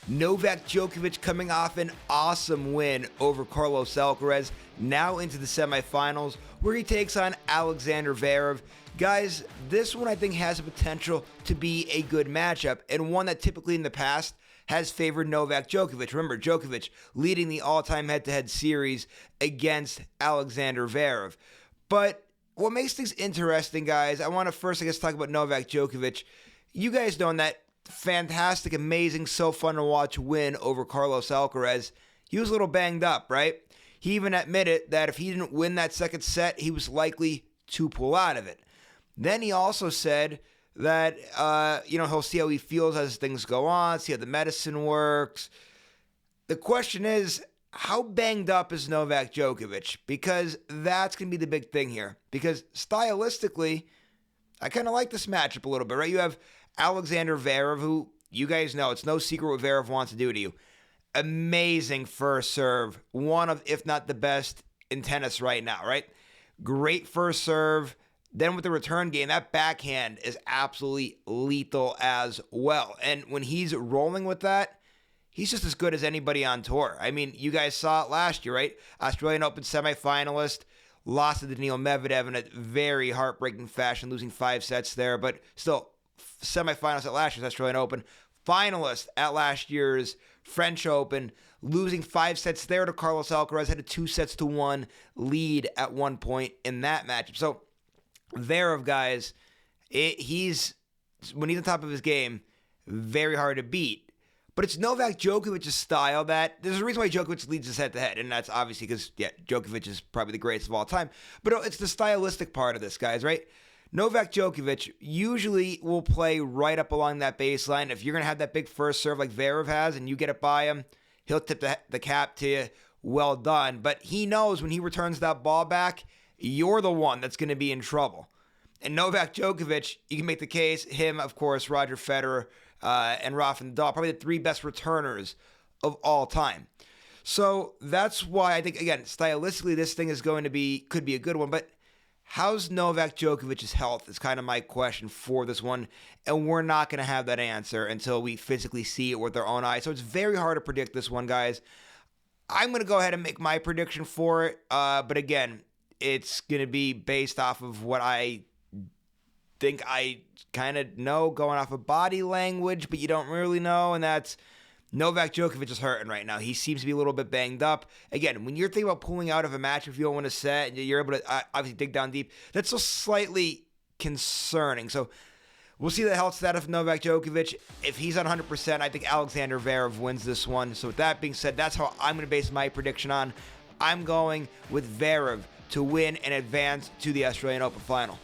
Novak Djokovic coming off an awesome win over Carlos Alcaraz, now into the semifinals where he takes on Alexander Zverev. Guys, this one I think has the potential to be a good matchup, and one that typically in the past has favored Novak Djokovic. Remember, Djokovic leading the all-time head-to-head series against Alexander Zverev. But what makes things interesting, guys, I want to first, talk about Novak Djokovic. You guys know that fantastic, amazing, so fun to watch win over Carlos Alcaraz, he was a little banged up, right? He even admitted that if he didn't win that second set, he was likely to pull out of it. Then he also said that, he'll see how he feels as things go on, see how the medicine works. The question is, how banged up is Novak Djokovic? Because that's going to be the big thing here. Because stylistically, I kind of like this matchup a little bit, right? You have Alexander Zverev, who you guys know, it's no secret what Zverev wants to do to you. Amazing first serve. One of, if not the best in tennis right now, right? Great first serve. Then with the return game, that backhand is absolutely lethal as well. And when he's rolling with that, he's just as good as anybody on tour. I mean, you guys saw it last year, right? Australian Open semifinalist, lost to Daniil Medvedev in a very heartbreaking fashion, losing 5 sets there, but still semifinals at last year's Australian Open, finalist at last year's French Open, losing 5 sets there to Carlos Alcaraz, had a 2-1 lead at one point in that matchup. So Zverev, guys, he's when he's on top of his game, very hard to beat. But it's Novak Djokovic's style that there's a reason why Djokovic leads us head-to-head, and that's obviously because, Djokovic is probably the greatest of all time. But it's the stylistic part of this, guys, right? Novak Djokovic usually will play right up along that baseline. If you're going to have that big first serve like Zverev has and you get it by him, he'll tip the cap to you. Well done. But he knows when he returns that ball back, you're the one that's going to be in trouble. And Novak Djokovic, you can make the case, him, of course, Roger Federer, and Rafa Nadal, probably the 3 best returners of all time. So that's why I think, again, stylistically, this thing could be a good one. But how's Novak Djokovic's health is kind of my question for this one. And we're not going to have that answer until we physically see it with our own eyes. So it's very hard to predict this one, guys. I'm going to go ahead and make my prediction for it. But again, it's going to be based off of what I think I kind of know going off of body language, but you don't really know, and that's Novak Djokovic is hurting right now. He seems to be a little bit banged up. Again, when you're thinking about pulling out of a match if you don't win a set, and you're able to obviously dig down deep, that's so slightly concerning. So we'll see the health status of Novak Djokovic. If he's on 100%, I think Alexander Zverev wins this one. So with that being said, that's how I'm going to base my prediction on. I'm going with Zverev to win and advance to the Australian Open final.